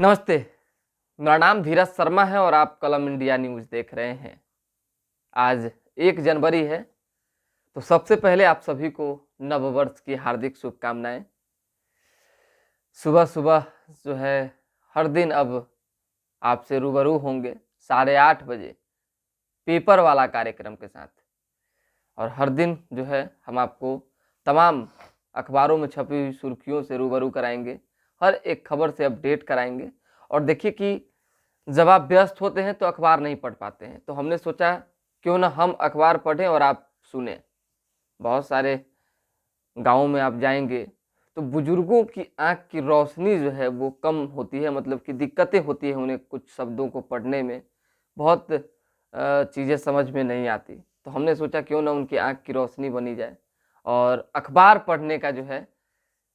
नमस्ते। मेरा नाम धीरज शर्मा है और आप कलम इंडिया न्यूज़ देख रहे हैं। आज 1 जनवरी है, तो सबसे पहले आप सभी को नववर्ष की हार्दिक शुभकामनाएं। सुबह-सुबह जो है हर दिन अब आपसे रूबरू होंगे 8:30 बजे पेपर वाला कार्यक्रम के साथ। और हर दिन जो है हम आपको तमाम अखबारों में छपी हुई सुर्खियों से रूबरू कराएंगे, हर एक खबर से अपडेट कराएंगे। और देखिए कि जब आप व्यस्त होते हैं तो अखबार नहीं पढ़ पाते हैं, तो हमने सोचा क्यों ना हम अखबार पढ़ें और आप सुने। बहुत सारे गाँव में आप जाएंगे तो बुजुर्गों की आँख की रोशनी जो है वो कम होती है, मतलब कि दिक्कतें होती हैं उन्हें कुछ शब्दों को पढ़ने में, बहुत चीज़ें समझ में नहीं आती। तो हमने सोचा क्यों ना उनकी आँख की रोशनी बनी जाए और अखबार पढ़ने का जो है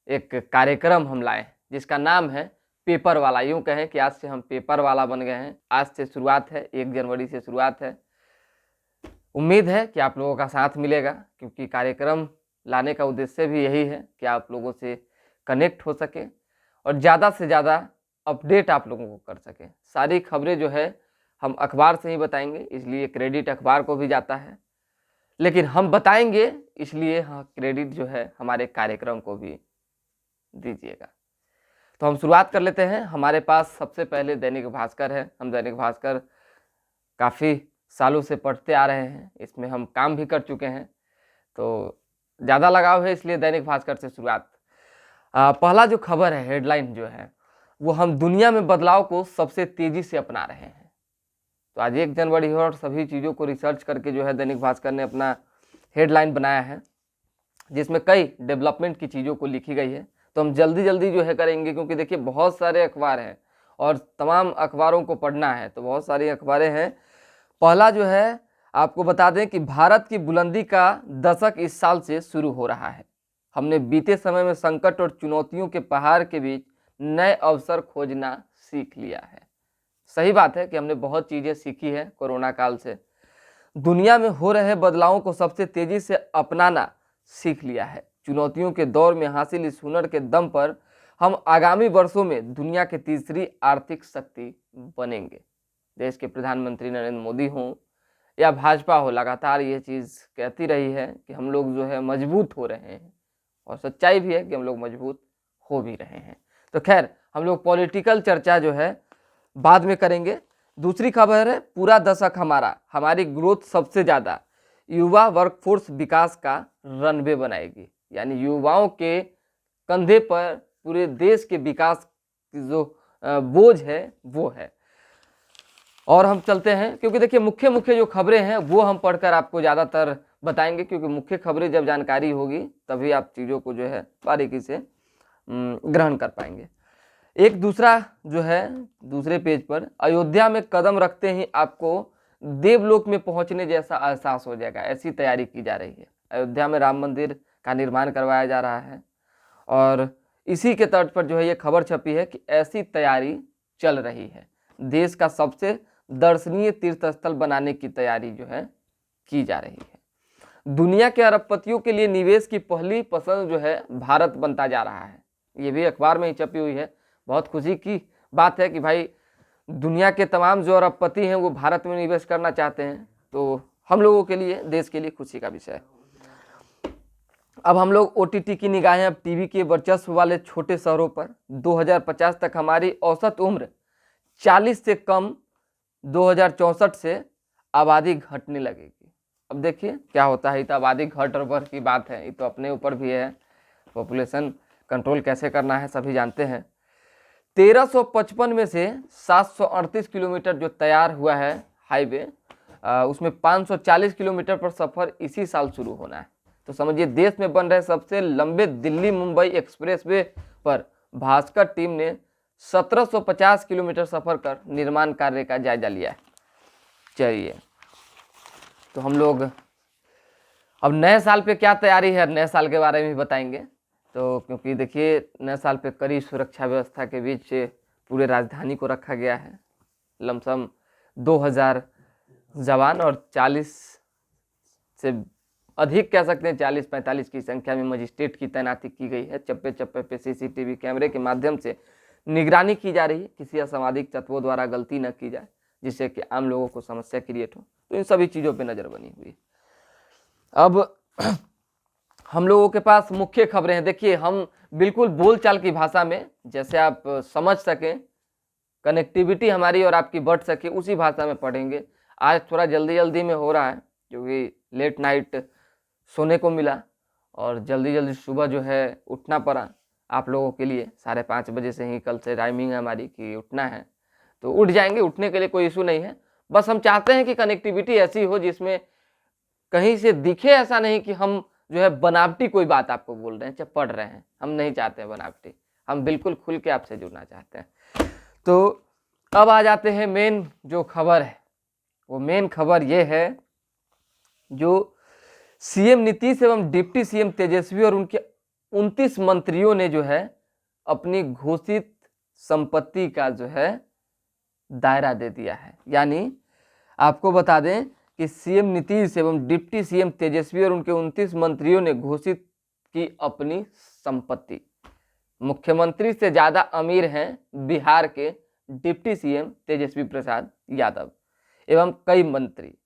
एक कार्यक्रम हम लाए जिसका नाम है पेपर वाला। यूँ कहें कि आज से हम पेपर वाला बन गए हैं। आज से शुरुआत है, 1 जनवरी से शुरुआत है। उम्मीद है कि आप लोगों का साथ मिलेगा, क्योंकि कार्यक्रम लाने का उद्देश्य भी यही है कि आप लोगों से कनेक्ट हो सके और ज़्यादा से ज़्यादा अपडेट आप लोगों को कर सकें। सारी खबरें जो है हम अखबार से ही बताएंगे, इसलिए क्रेडिट अखबार को भी जाता है, लेकिन हम बताएंगे इसलिए क्रेडिट जो है हमारे कार्यक्रम को भी दीजिएगा। तो हम शुरुआत कर लेते हैं। हमारे पास सबसे पहले दैनिक भास्कर है। हम दैनिक भास्कर काफ़ी सालों से पढ़ते आ रहे हैं, इसमें हम काम भी कर चुके हैं, तो ज़्यादा लगाव है, इसलिए दैनिक भास्कर से शुरुआत। पहला जो खबर है, हेडलाइन जो है वो, हम दुनिया में बदलाव को सबसे तेज़ी से अपना रहे हैं। तो आज 1 जनवरी है और सभी चीज़ों को रिसर्च करके जो है दैनिक भास्कर ने अपना हेडलाइन बनाया है, जिसमें कई डेवलपमेंट की चीज़ों को लिखी गई है। तो हम जल्दी जल्दी जो है करेंगे, क्योंकि देखिए बहुत सारे अखबार हैं और तमाम अखबारों को पढ़ना है, तो बहुत सारी अखबारें हैं। पहला जो है आपको बता दें कि भारत की बुलंदी का दशक इस साल से शुरू हो रहा है। हमने बीते समय में संकट और चुनौतियों के पहाड़ के बीच नए अवसर खोजना सीख लिया है। सही बात है कि हमने बहुत चीज़ें सीखी है कोरोना काल से। दुनिया में हो रहे बदलावों को सबसे तेज़ी से अपनाना सीख लिया है। चुनौतियों के दौर में हासिल इस हुनर के दम पर हम आगामी वर्षों में दुनिया की तीसरी आर्थिक शक्ति बनेंगे। देश के प्रधानमंत्री नरेंद्र मोदी हों या भाजपा हो, लगातार ये चीज़ कहती रही है कि हम लोग जो है मजबूत हो रहे हैं, और सच्चाई भी है कि हम लोग मजबूत हो भी रहे हैं। तो खैर, हम लोग पॉलिटिकल चर्चा जो है बाद में करेंगे। दूसरी खबर है, पूरा दशक हमारी ग्रोथ सबसे ज़्यादा युवा वर्कफोर्स विकास का रनवे बनाएगी। यानी युवाओं के कंधे पर पूरे देश के विकास की जो बोझ है वो है। और हम चलते हैं, क्योंकि देखिए मुख्य जो खबरें हैं वो हम पढ़कर आपको ज़्यादातर बताएंगे, क्योंकि मुख्य खबरें जब जानकारी होगी तभी आप चीज़ों को जो है बारीकी से ग्रहण कर पाएंगे। एक दूसरा जो है, दूसरे पेज पर, अयोध्या में कदम रखते ही आपको देवलोक में पहुंचने जैसा एहसास हो जाएगा, ऐसी तैयारी की जा रही है। अयोध्या में राम मंदिर का निर्माण करवाया जा रहा है और इसी के तर्ज पर जो है ये खबर छपी है कि ऐसी तैयारी चल रही है। देश का सबसे दर्शनीय तीर्थ स्थल बनाने की तैयारी जो है की जा रही है। दुनिया के अरबपतियों के लिए निवेश की पहली पसंद जो है भारत बनता जा रहा है। ये भी अखबार में ही छपी हुई है। बहुत खुशी की बात है कि भाई दुनिया के तमाम जो अरबपति हैं वो भारत में निवेश करना चाहते हैं, तो हम लोगों के लिए, देश के लिए खुशी का विषय है। अब हम लोग OTT की निगाहें अब टीवी के वर्चस्व वाले छोटे शहरों पर। 2050 तक हमारी औसत उम्र 40 से कम 2064 से आबादी घटने लगेगी। अब देखिए क्या होता है, ये तो आबादी घट और बढ़ की बात है, ये तो अपने ऊपर भी है। पॉपुलेशन कंट्रोल कैसे करना है सभी जानते हैं। 1355 में से 738 किलोमीटर जो तैयार हुआ है हाईवे, उसमें 540 किलोमीटर पर सफ़र इसी साल शुरू होना है। तो समझिए देश में बन रहे सबसे लंबे दिल्ली मुंबई एक्सप्रेसवे पर भास्कर टीम ने 1750 किलोमीटर सफ़र कर निर्माण कार्य का जायजा लिया है। चलिए, तो हम लोग अब नए साल पे क्या तैयारी है, नए साल के बारे में भी बताएंगे। तो क्योंकि देखिए नए साल पे कड़ी सुरक्षा व्यवस्था के बीच पूरे राजधानी को रखा गया है। लमसम 2000 जवान और 40 से अधिक कह सकते हैं, 40-45 की संख्या में मजिस्ट्रेट की तैनाती की गई है। चप्पे चप्पे पे CCTV कैमरे के माध्यम से निगरानी की जा रही है, किसी असामाजिक तत्वों द्वारा गलती न की जाए जिससे कि आम लोगों को समस्या क्रिएट हो। तो इन सभी चीज़ों पे नज़र बनी हुई है। अब हम लोगों के पास मुख्य खबरें हैं। देखिए, हम बिल्कुल बोलचाल की भाषा में, जैसे आप समझ सकें, कनेक्टिविटी हमारी और आपकी बढ़ सके, उसी भाषा में पढ़ेंगे। आज थोड़ा जल्दी जल्दी में हो रहा है क्योंकि लेट नाइट सोने को मिला और जल्दी जल्दी सुबह जो है उठना पड़ा आप लोगों के लिए। 5:30 बजे से ही कल से टाइमिंग है हमारी कि उठना है, तो उठ जाएंगे, उठने के लिए कोई इशू नहीं है। बस हम चाहते हैं कि कनेक्टिविटी ऐसी हो जिसमें कहीं से दिखे ऐसा नहीं कि हम जो है बनावटी कोई बात आपको बोल रहे हैं चाहे पढ़ रहे हैं। हम नहीं चाहते हैं बनावटी, हम बिल्कुल खुल के आपसे जुड़ना चाहते हैं। तो अब आ जाते हैं मेन जो खबर है। वो मेन खबर ये है जो सीएम नीतीश एवं डिप्टी सीएम तेजस्वी और उनके 29 मंत्रियों ने जो है अपनी घोषित संपत्ति का जो है दायरा दे दिया है। यानी आपको बता दें कि सीएम नीतीश एवं डिप्टी सीएम तेजस्वी और उनके 29 मंत्रियों ने घोषित की अपनी संपत्ति। मुख्यमंत्री से ज्यादा अमीर हैं बिहार के डिप्टी सीएम तेजस्वी प्रसाद यादव एवं कई मंत्री।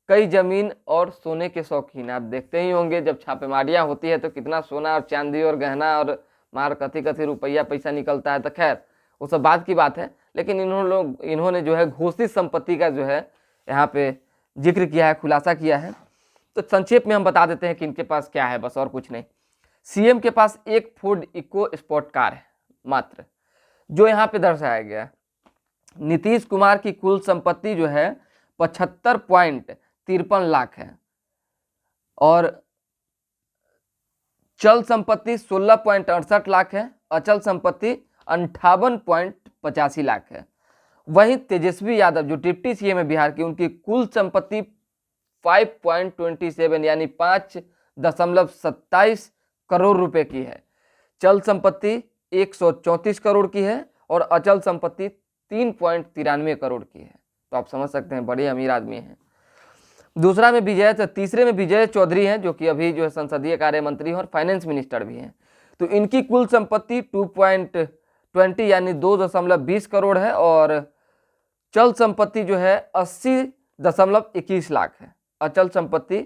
कई जमीन और सोने के शौकीन। आप देखते ही होंगे जब छापेमारियां होती है तो कितना सोना और चांदी और गहना और मार कथी कथी रुपया पैसा निकलता है। तो खैर वो सब बात की बात है, लेकिन इन्होंने जो है घोषित संपत्ति का जो है यहाँ पे जिक्र किया है, खुलासा किया है। तो संक्षेप में हम बता देते हैं कि इनके पास क्या है, बस और कुछ नहीं। सीएम के पास एक फोर्ड इको स्पोर्ट कार है मात्र, जो यहाँ पे दर्शाया गया है। नीतीश कुमार की कुल संपत्ति जो है 75.53 लाख है और चल संपत्ति 16.68 लाख है, अचल संपत्ति 58.85 लाख है। वहीं तेजस्वी यादव जो डिप्टी सीएम है बिहार की, उनकी कुल संपत्ति 5.27 यानी 5.27 करोड़ रुपए की है। चल संपत्ति 134 करोड़ की है और अचल संपत्ति 3.93 करोड़ की है। तो आप समझ सकते हैं बड़े अमीर आदमी हैं। तीसरे में विजय चौधरी हैं जो कि अभी जो है संसदीय कार्य मंत्री और फाइनेंस मिनिस्टर भी हैं। तो इनकी कुल संपत्ति 2.20 यानी 2.20 करोड़ है और चल संपत्ति जो है 80.21 लाख है। अचल संपत्ति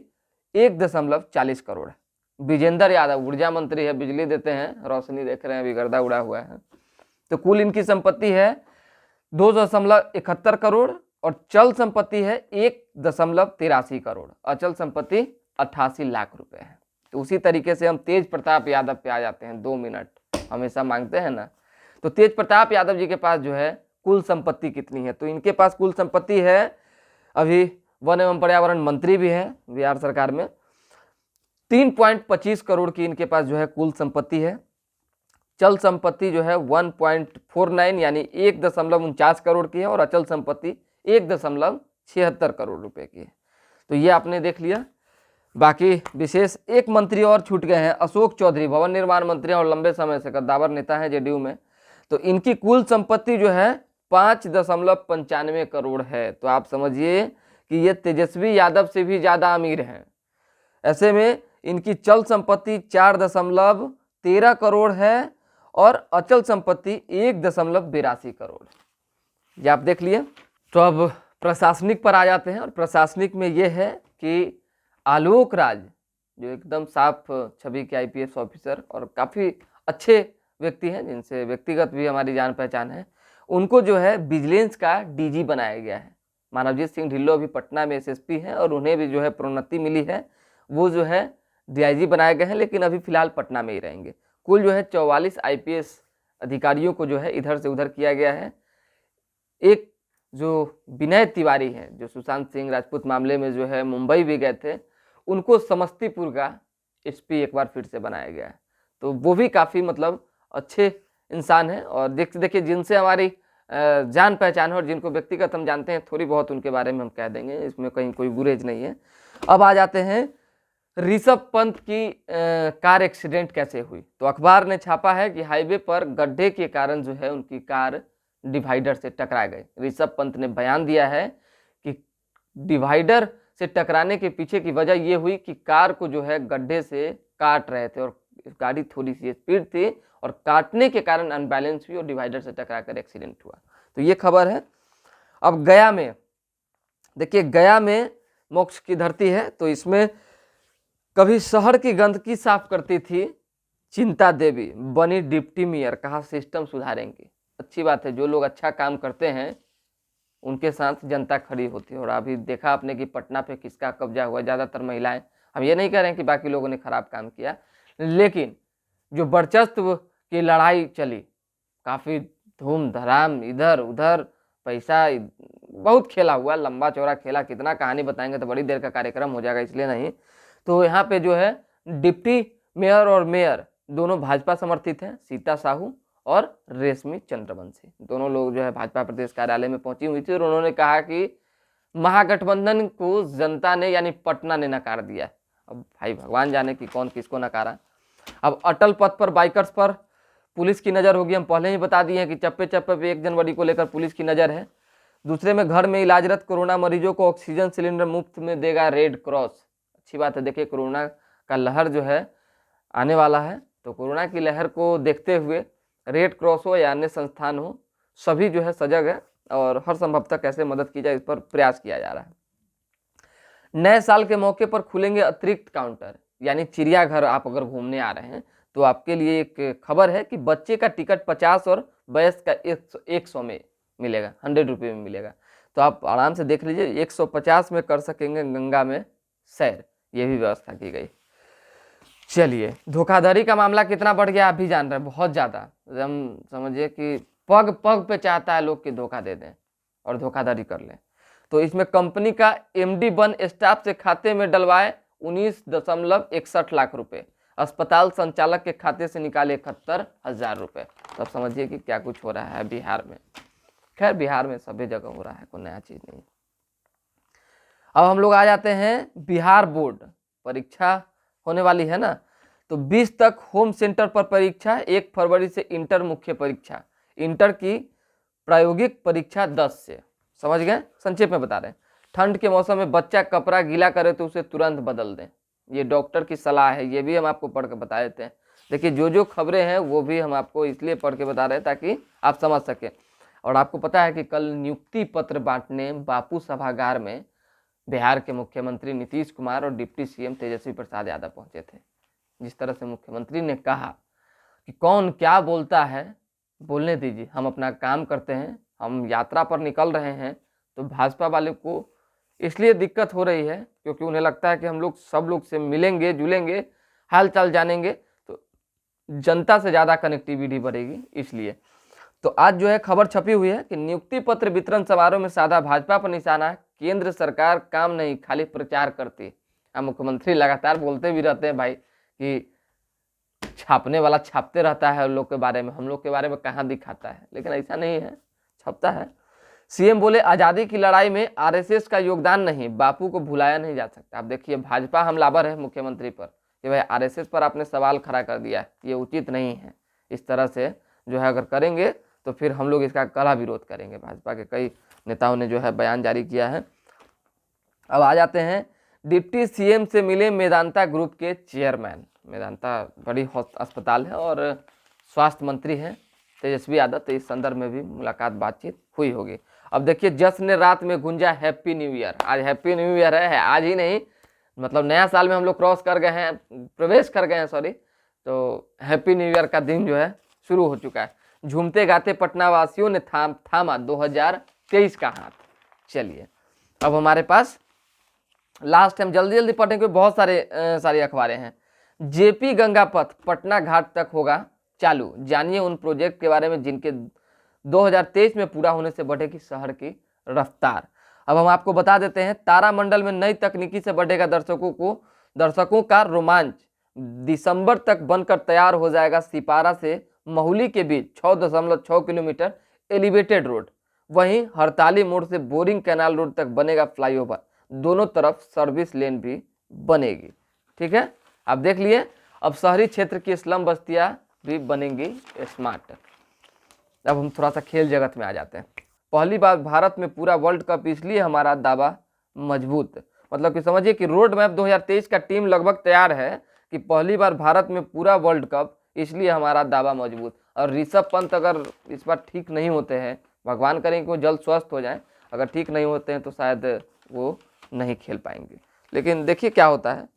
1.40 करोड़ है। विजेंद्र यादव ऊर्जा मंत्री है, बिजली देते हैं, रोशनी देख रहे हैं अभी गर्दा उड़ा हुआ है। तो कुल इनकी संपत्ति है 2.71 करोड़ और चल संपत्ति है 1.83 करोड़, अचल संपत्ति 88 लाख रुपए है। तो उसी तरीके से हम तेज प्रताप यादव पे आ जाते हैं। 2 मिनट हमेशा मांगते हैं ना। तो तेज प्रताप यादव जी के पास जो है कुल संपत्ति कितनी है, तो इनके पास कुल संपत्ति है, अभी वन एवं पर्यावरण मंत्री भी हैं बिहार सरकार में, 3.25 करोड़ की इनके पास जो है कुल संपत्ति है। चल संपत्ति जो है 1.49 यानी 1.49 करोड़ की है और अचल संपत्ति 1.76 करोड़ रुपए की है। तो ये आपने देख लिया। बाकी विशेष एक मंत्री और छूट गए हैं, अशोक चौधरी, भवन निर्माण मंत्री और लंबे समय से कद्दावर नेता हैं जेडीयू में। तो इनकी कुल संपत्ति जो है 5.95 करोड़ है। तो आप समझिए कि ये तेजस्वी यादव से भी ज्यादा अमीर हैं। ऐसे में इनकी चल संपत्ति 4.13 करोड़ है और अचल संपत्ति 1.82 करोड़। ये आप देख लिए। तो अब प्रशासनिक पर आ जाते हैं और प्रशासनिक में ये है कि आलोक राज जो एकदम साफ छवि के आईपीएस ऑफिसर और काफ़ी अच्छे व्यक्ति हैं जिनसे व्यक्तिगत भी हमारी जान पहचान है, उनको जो है विजिलेंस का डीजी बनाया गया है। मानवजीत सिंह ढिल्लो अभी पटना में एसएसपी हैं और उन्हें भी जो है प्रोन्नति मिली है, वो जो है डीआईजी बनाए गए हैं, लेकिन अभी फिलहाल पटना में ही रहेंगे। कुल जो है 44 आईपीएस अधिकारियों को जो है इधर से उधर किया गया है। एक जो विनय तिवारी हैं जो सुशांत सिंह राजपूत मामले में जो है मुंबई भी गए थे, उनको समस्तीपुर का एसपी एक बार फिर से बनाया गया है। तो वो भी काफ़ी मतलब अच्छे इंसान हैं और देखिए जिनसे हमारी जान पहचान है और जिनको व्यक्तिगत हम जानते हैं, थोड़ी बहुत उनके बारे में हम कह देंगे, इसमें कहीं कोई गुरेज नहीं है। अब आ जाते हैं ऋषभ पंत की कार एक्सीडेंट कैसे हुई। तो अखबार ने छापा है कि हाईवे पर गड्ढे के कारण जो है उनकी कार डिवाइडर से टकरा गई। ऋषभ पंत ने बयान दिया है कि डिवाइडर से टकराने के पीछे की वजह यह हुई कि कार को जो है गड्ढे से काट रहे थे और गाड़ी थोड़ी सी स्पीड थी और काटने के कारण अनबैलेंस हुई और डिवाइडर से टकरा कर एक्सीडेंट हुआ। तो ये खबर है। अब गया में देखिए, गया में मोक्ष की धरती है, तो इसमें कभी शहर की गंदगी साफ करती थी चिंता देवी, बनी डिप्टी मेयर, कहा सिस्टम सुधारेंगे। अच्छी बात है, जो लोग अच्छा काम करते हैं उनके साथ जनता खड़ी होती है। और अभी देखा आपने कि पटना पे किसका कब्जा हुआ, ज़्यादातर महिलाएं। हम ये नहीं कह रहे हैं कि बाकी लोगों ने खराब काम किया, लेकिन जो वर्चस्व की लड़ाई चली, काफ़ी धूम धड़ाम, इधर उधर पैसा बहुत खेला हुआ, लंबा चौड़ा खेला, कितना कहानी बताएंगे तो बड़ी देर का कार्यक्रम हो जाएगा, इसलिए नहीं। तो यहाँ पे जो है डिप्टी मेयर और मेयर दोनों भाजपा समर्थित हैं, सीता साहू और रेशमी चंद्रवंशी, दोनों लोग जो है भाजपा प्रदेश कार्यालय में पहुंची हुई थी और उन्होंने कहा कि महागठबंधन को जनता ने यानी पटना ने नकार दिया। अब भाई भगवान जाने कि कौन किसको नकारा। अब अटल पथ पर बाइकर्स पर पुलिस की नज़र होगी। हम पहले ही बता दिए हैं कि चप्पे चप्पे पे 1 जनवरी को लेकर पुलिस की नज़र है। दूसरे में घर में इलाजरत कोरोना मरीजों को ऑक्सीजन सिलेंडर मुफ्त में देगा रेड क्रॉस। अच्छी बात है। देखिए, कोरोना का लहर जो है आने वाला है, तो कोरोना की लहर को देखते हुए रेड क्रॉस हो या अन्य संस्थान हो, सभी जो है सजग है और हर संभवतः कैसे मदद की जाए इस पर प्रयास किया जा रहा है। नए साल के मौके पर खुलेंगे अतिरिक्त काउंटर, यानी चिड़ियाघर आप अगर घूमने आ रहे हैं तो आपके लिए एक खबर है कि बच्चे का टिकट 50 और वयस्क का 100 में मिलेगा, 100 रुपये में मिलेगा। तो आप आराम से देख लीजिए, 150 में कर सकेंगे गंगा में सैर, ये भी व्यवस्था की गई। चलिए, धोखाधड़ी का मामला कितना बढ़ गया आप भी जान रहे हैं, बहुत ज़्यादा। हम समझिए कि पग पग पे चाहता है लोग कि धोखा दे दें और धोखाधड़ी कर लें। तो इसमें कंपनी का एमडी बन स्टाफ से खाते में डलवाए 19.61 लाख रुपए, अस्पताल संचालक के खाते से निकाले 71,000 रुपए। तो अब समझिए कि क्या कुछ हो रहा है बिहार में। खैर, बिहार में सभी जगह हो रहा है, कोई नया चीज़ नहीं। अब हम लोग आ जाते हैं बिहार बोर्ड परीक्षा होने वाली है ना, तो 20 तक होम सेंटर पर परीक्षा, 1 फरवरी से इंटर मुख्य परीक्षा, इंटर की प्रायोगिक परीक्षा 10 से। समझ गए? संक्षेप में बता रहे हैं। ठंड के मौसम में बच्चा कपड़ा गीला करे तो उसे तुरंत बदल दें, ये डॉक्टर की सलाह है, ये भी हम आपको पढ़ के बता देते हैं। देखिए, जो खबरें हैं वो भी हम आपको इसलिए पढ़ के बता रहे हैं ताकि आप समझ सकें। और आपको पता है कि कल नियुक्ति पत्र बांटने बापू सभागार में बिहार के मुख्यमंत्री नीतीश कुमार और डिप्टी सीएम तेजस्वी प्रसाद यादव पहुंचे थे। जिस तरह से मुख्यमंत्री ने कहा कि कौन क्या बोलता है बोलने दीजिए, हम अपना काम करते हैं, हम यात्रा पर निकल रहे हैं। तो भाजपा वाले को इसलिए दिक्कत हो रही है क्योंकि उन्हें लगता है कि हम लोग सब लोग से मिलेंगे जुलेंगे, हाल चाल जानेंगे तो जनता से ज़्यादा कनेक्टिविटी बढ़ेगी, इसलिए। तो आज जो है खबर छपी हुई है कि नियुक्ति पत्र वितरण समारोह में साधा भाजपा पर निशाना, केंद्र सरकार काम नहीं खाली प्रचार करती। मुख्यमंत्री लगातार बोलते भी रहते हैं भाई कि छापने वाला छापते रहता है लोग के बारे में, हम लोग के बारे में कहाँ दिखाता है, लेकिन ऐसा नहीं है, छपता है। सीएम बोले आज़ादी की लड़ाई में आरएसएस का योगदान नहीं, बापू को भुलाया नहीं जा सकता। आप देखिए, भाजपा हमलावर है मुख्यमंत्री पर कि भाई आरएसएस पर आपने सवाल खड़ा कर दिया, ये उचित नहीं है। इस तरह से जो है अगर करेंगे तो फिर हम लोग इसका कड़ा विरोध करेंगे। भाजपा के कई नेताओं ने जो है बयान जारी किया है। अब आ जाते हैं, डिप्टी सीएम से मिले मेदांता ग्रुप के चेयरमैन। मेदांता बड़ी अस्पताल है और स्वास्थ्य मंत्री हैं तेजस्वी यादव, तो इस संदर्भ में भी मुलाकात बातचीत हुई होगी। अब देखिए, जश्न रात में गुंजा हैप्पी न्यू ईयर। आज हैप्पी न्यू ईयर है, आज ही नहीं, मतलब नया साल में हम लोग क्रॉस कर गए हैं, प्रवेश कर गए हैं, सॉरी। तो हैप्पी न्यू ईयर का दिन जो है शुरू हो चुका है। झूमते गाते पटना वासियों ने थामा 2023 का हाथ। चलिए, अब हमारे पास लास्ट टाइम जल्दी जल्दी पढ़ेंगे, बहुत सारी अखबारें हैं। जेपी गंगा पथ पटना घाट तक होगा चालू, जानिए उन प्रोजेक्ट के बारे में जिनके 2023 में पूरा होने से बढ़ेगी शहर की रफ्तार। अब हम आपको बता देते हैं, तारामंडल में नई तकनीकी से बढ़ेगा दर्शकों का रोमांच। दिसंबर तक बनकर तैयार हो जाएगा सिपारा से महुली के बीच 6.6 किलोमीटर एलिवेटेड रोड। वहीं हड़ताली मोड़ से बोरिंग कैनाल रोड तक बनेगा फ्लाईओवर, दोनों तरफ सर्विस लेन भी बनेगी। ठीक है, आप देख लिए। अब शहरी क्षेत्र की स्लम बस्तियां भी बनेंगी स्मार्ट। अब हम थोड़ा सा खेल जगत में आ जाते हैं। पहली बार भारत में पूरा वर्ल्ड कप, इसलिए हमारा दावा मजबूत। मतलब कि समझिए कि रोड मैप 2023 का टीम लगभग तैयार है, कि पहली बार भारत में पूरा वर्ल्ड कप, इसलिए हमारा दावा मजबूत। और ऋषभ पंत अगर इस बार ठीक नहीं होते हैं, भगवान करें कि वो जल्द स्वस्थ हो जाएं, अगर ठीक नहीं होते हैं तो शायद वो नहीं खेल पाएंगे, लेकिन देखिए क्या होता है।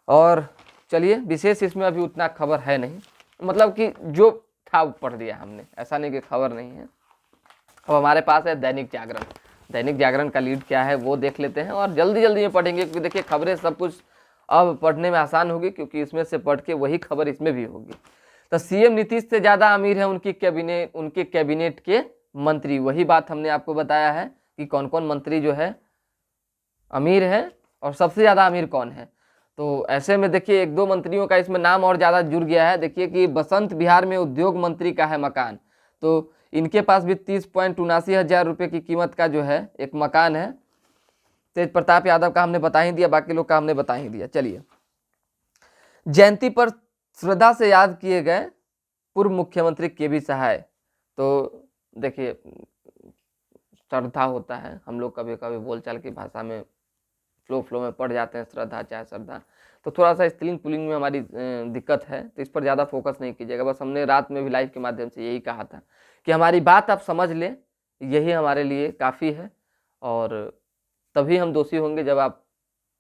और चलिए, विशेष इसमें अभी उतना खबर है नहीं, मतलब कि जो था वो पढ़ दिया हमने, ऐसा नहीं कि खबर नहीं है। अब हमारे पास है दैनिक जागरण। दैनिक जागरण का लीड क्या है वो देख लेते हैं और जल्दी जल्दी में पढ़ेंगे, क्योंकि देखिए खबरें सब कुछ अब पढ़ने में आसान होगी, क्योंकि इसमें से पढ़ के वही खबर इसमें भी होगी। तो सीएम नीतीश से ज़्यादा अमीर है उनके कैबिनेट के मंत्री। वही बात हमने आपको बताया है कि कौन कौन मंत्री जो है अमीर है और सबसे ज़्यादा अमीर कौन है। तो ऐसे में देखिए एक दो मंत्रियों का इसमें नाम और ज़्यादा जुड़ गया है। देखिए कि बसंत बिहार में उद्योग मंत्री का है मकान, तो इनके पास भी 30,79,000 रुपये की कीमत का जो है एक मकान है। तेज प्रताप यादव का हमने बता ही दिया, बाकी लोग का हमने बता ही दिया। चलिए, जयंती पर श्रद्धा से याद किए गए पूर्व मुख्यमंत्री केबी सहाय। तो देखिए श्रद्धा होता है, हम लोग कभी कभी बोलचाल की भाषा में फ्लो में पढ़ जाते हैं श्रद्धा चाहे श्रद्धा, तो थोड़ा सा स्त्रीलिंग पुल्लिंग में हमारी दिक्कत है, तो इस पर ज़्यादा फोकस नहीं कीजिएगा। बस हमने रात में भी लाइव के माध्यम से यही कहा था कि हमारी बात आप समझ लें, यही हमारे लिए काफ़ी है। और तभी हम दोषी होंगे जब आप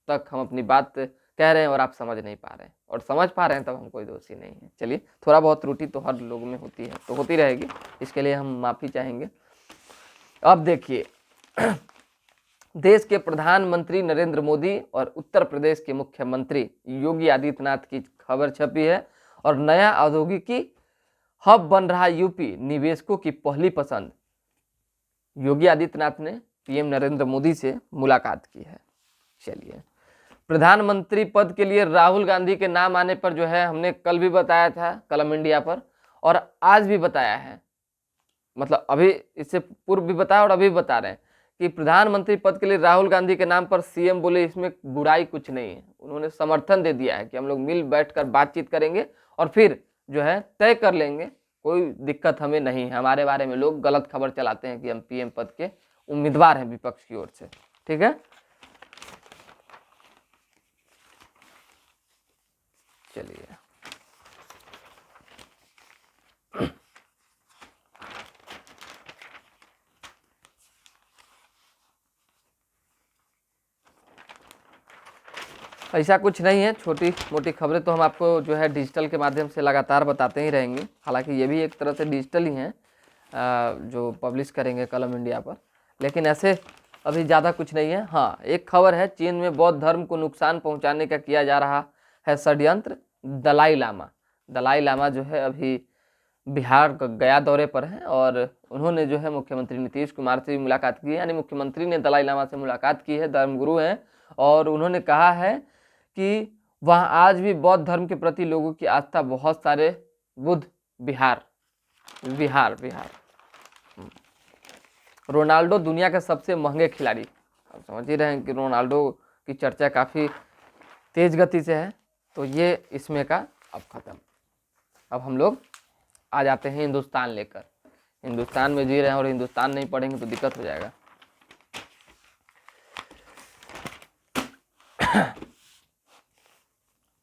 तक हम अपनी बात कह रहे हैं और आप समझ नहीं पा रहे हैं, और समझ पा रहे हैं तब हम कोई दोषी नहीं है। चलिए, थोड़ा बहुत त्रुटि तो हर लोगों में होती है, तो होती रहेगी, इसके लिए हम माफ़ी चाहेंगे। अब देखिए, देश के प्रधानमंत्री नरेंद्र मोदी और उत्तर प्रदेश के मुख्यमंत्री योगी आदित्यनाथ की खबर छपी है। और नया औद्योगिकी हब बन रहा यूपी, निवेशकों की पहली पसंद। योगी आदित्यनाथ ने पीएम नरेंद्र मोदी से मुलाकात की है। चलिए, प्रधानमंत्री पद के लिए राहुल गांधी के नाम आने पर जो है, हमने कल भी बताया था कलम इंडिया पर, और आज भी बताया है, मतलब अभी इससे पूर्व भी बताया और अभी भी बता रहे हैं कि प्रधानमंत्री पद के लिए राहुल गांधी के नाम पर सीएम बोले, इसमें बुराई कुछ नहीं है। उन्होंने समर्थन दे दिया है कि हम लोग मिल बैठकर बातचीत करेंगे और फिर जो है तय कर लेंगे, कोई दिक्कत हमें नहीं है। हमारे बारे में लोग गलत खबर चलाते हैं कि हम पीएम पद के उम्मीदवार हैं विपक्ष की ओर से, ठीक है। चलिए, ऐसा कुछ नहीं है, छोटी मोटी खबरें तो हम आपको जो है डिजिटल के माध्यम से लगातार बताते ही रहेंगे। हालांकि ये भी एक तरह से डिजिटल ही हैं जो पब्लिश करेंगे कलम इंडिया पर, लेकिन ऐसे अभी ज़्यादा कुछ नहीं है। हाँ, एक खबर है, चीन में बौद्ध धर्म को नुकसान पहुंचाने का किया जा रहा है षड्यंत्र। दलाई लामा जो है अभी बिहार गया दौरे पर हैं और उन्होंने जो है मुख्यमंत्री नीतीश कुमार से भी मुलाकात की है। यानी मुख्यमंत्री ने दलाई लामा से मुलाकात की है, धर्मगुरु हैं, और उन्होंने कहा है कि वहाँ आज भी बौद्ध धर्म के प्रति लोगों की आस्था बहुत सारे बुद्ध बिहार। रोनाल्डो दुनिया के सबसे महंगे खिलाड़ी, आप समझ ही रहे हैं कि रोनाल्डो की चर्चा काफ़ी तेज गति से है। तो ये इसमें का अब खत्म। अब हम लोग आ जाते हैं हिंदुस्तान लेकर। हिंदुस्तान में जी रहे हैं और हिंदुस्तान नहीं पढ़ेंगे तो दिक्कत हो जाएगा।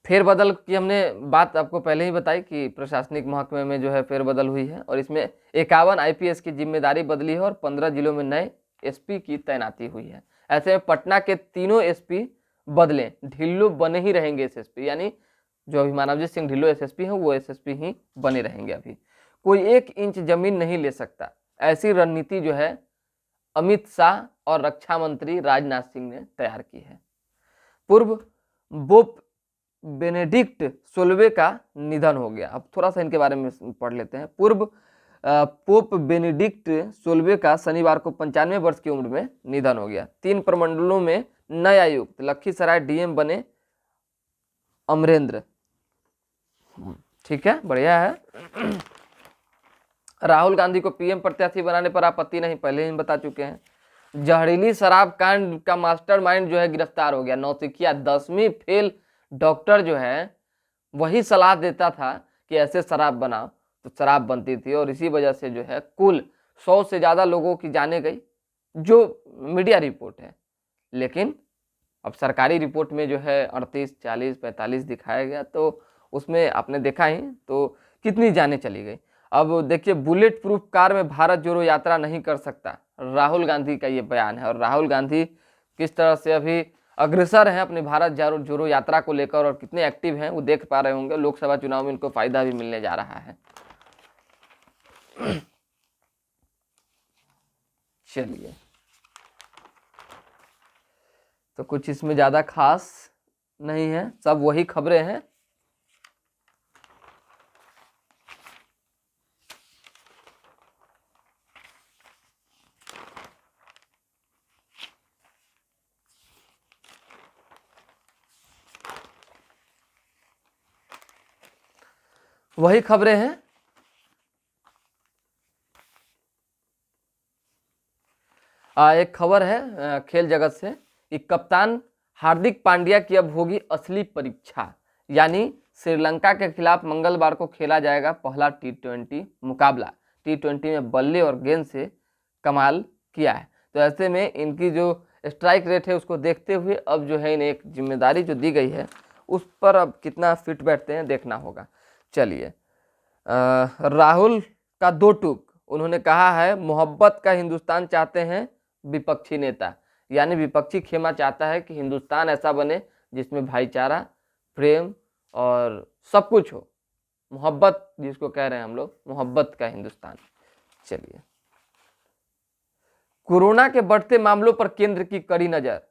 फेरबदल की हमने बात आपको पहले ही बताई कि प्रशासनिक महकमे में जो है फेरबदल हुई है और इसमें 51 आईपीएस की जिम्मेदारी बदली है और 15 जिलों में नए एसपी की तैनाती हुई है। ऐसे में पटना के तीनों एसपी बदले, ढिल्लो बने ही रहेंगे एसएसपी, यानी जो अभी मानवजीत सिंह ढिल्लो एसएसपी हैं वो एसएसपी ही बने रहेंगे। अभी कोई 1 इंच जमीन नहीं ले सकता, ऐसी रणनीति जो है अमित शाह और रक्षा मंत्री राजनाथ सिंह ने तैयार की है। पूर्व पोप बेनेडिक्ट 16वें का निधन हो गया। अब थोड़ा सा इनके बारे में पढ़ लेते हैं। पूर्व पोप बेनेडिक्ट 16वें का शनिवार को 95 वर्ष की उम्र में निधन हो गया। 3 प्रमंडलों में नए आयुक्त, लखीसराय डीएम बने अमरेंद्र, ठीक है, बढ़िया है। राहुल गांधी को पीएम प्रत्याशी बनाने पर आपत्ति नहीं, पहले ही बता चुके हैं। जहरीली शराब कांड का मास्टरमाइंड जो है गिरफ्तार हो गया। नौसिखिया 10वीं फेल डॉक्टर जो है वही सलाह देता था कि ऐसे शराब बनाओ, तो शराब बनती थी और इसी वजह से जो है कुल 100 से ज़्यादा लोगों की जाने गई, जो मीडिया रिपोर्ट है। लेकिन अब सरकारी रिपोर्ट में जो है 38, 40, 45 दिखाया गया, तो उसमें आपने देखा ही तो कितनी जानें चली गई। अब देखिए, बुलेट प्रूफ कार में भारत जोड़ो यात्रा नहीं कर सकता, राहुल गांधी का ये बयान है। और राहुल गांधी किस तरह से अभी अग्रसर हैं अपनी भारत जोड़ो यात्रा को लेकर और कितने एक्टिव हैं वो देख पा रहे होंगे। लोकसभा चुनाव में इनको फायदा भी मिलने जा रहा है। चलिए, तो कुछ इसमें ज़्यादा खास नहीं है, सब वही खबरें हैं। वही खबरें हैं। एक खबर है खेल जगत से कि कप्तान हार्दिक पांड्या की अब होगी असली परीक्षा, यानी श्रीलंका के खिलाफ मंगलवार को खेला जाएगा पहला T20 मुकाबला। T20 में बल्ले और गेंद से कमाल किया है, तो ऐसे में इनकी जो स्ट्राइक रेट है उसको देखते हुए अब जो है इन्हें एक जिम्मेदारी जो दी गई है उस पर अब कितना फिट बैठते हैं देखना होगा। चलिए, राहुल का 2 टूक, उन्होंने कहा है मोहब्बत का हिंदुस्तान चाहते हैं विपक्षी नेता, यानी विपक्षी खेमा चाहता है कि हिंदुस्तान ऐसा बने जिसमें भाईचारा, प्रेम और सब कुछ हो, मोहब्बत जिसको कह रहे हैं हम लोग, मोहब्बत का हिंदुस्तान। चलिए, कोरोना के बढ़ते मामलों पर केंद्र की कड़ी नजर,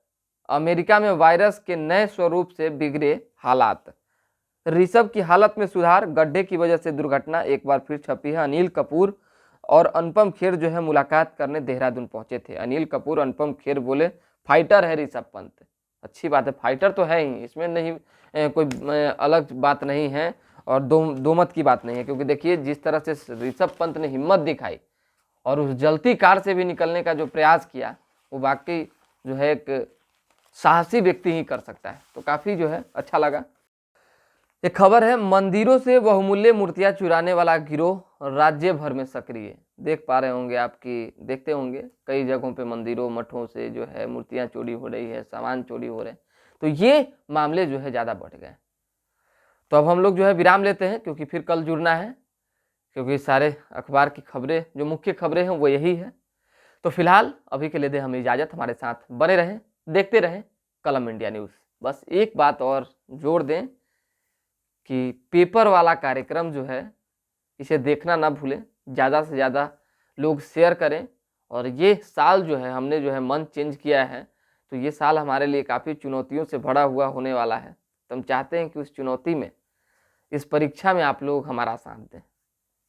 अमेरिका में वायरस के नए स्वरूप से बिगड़े हालात, ऋषभ की हालत में सुधार, गड्ढे की वजह से दुर्घटना एक बार फिर छपी है। अनिल कपूर और अनुपम खेर जो है मुलाकात करने देहरादून पहुंचे थे। अनिल कपूर, अनुपम खेर बोले फाइटर है ऋषभ पंत, अच्छी बात है, फाइटर तो है ही, इसमें नहीं कोई अलग बात नहीं है और दो मत की बात नहीं है, क्योंकि देखिए जिस तरह से ऋषभ पंत ने हिम्मत दिखाई और उस जलती कार से भी निकलने का जो प्रयास किया, वो वाकई जो है एक साहसी व्यक्ति ही कर सकता है, तो काफ़ी जो है अच्छा लगा। एक खबर है, मंदिरों से बहुमूल्य मूर्तियां चुराने वाला गिरोह राज्य भर में सक्रिय। देख पा रहे होंगे, आपकी देखते होंगे कई जगहों पे मंदिरों मठों से जो है मूर्तियां चोरी हो रही है, सामान चोरी हो रहे हैं, तो ये मामले जो है ज़्यादा बढ़ गए। तो अब हम लोग जो है विराम लेते हैं, क्योंकि फिर कल जुड़ना है, क्योंकि सारे अखबार की खबरें जो मुख्य खबरें हैं वो यही है। तो फिलहाल अभी के लिए दे हमें इजाज़त, हमारे साथ बने रहें, देखते रहें कलम इंडिया न्यूज़। बस एक बात और जोड़ दें कि पेपर वाला कार्यक्रम जो है इसे देखना ना भूलें, ज़्यादा से ज़्यादा लोग शेयर करें। और ये साल जो है हमने जो है मन चेंज किया है, तो ये साल हमारे लिए काफ़ी चुनौतियों से भरा हुआ होने वाला है, तो हम चाहते हैं कि उस चुनौती में, इस परीक्षा में आप लोग हमारा साथ दें।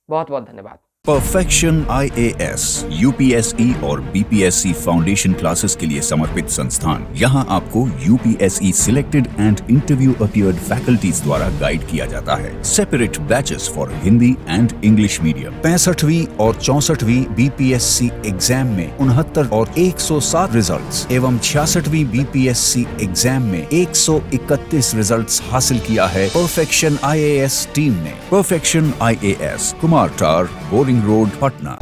बहुत बहुत धन्यवाद। परफेक्शन IAS UPSE और BPSC फाउंडेशन क्लासेस के लिए समर्पित संस्थान। यहाँ आपको UPSE selected and interview appeared faculties द्वारा गाइड किया जाता है। Separate batches for Hindi and English medium. 65वीं और 64वीं BPSC एग्जाम में 69 और 107 रिजल्ट्स एवं 66वीं BPSC एग्जाम में 131 रिजल्ट्स हासिल किया है परफेक्शन IAS टीम ने। परफेक्शन IAS, कुमार टार, बोरिंग रोड, पटना।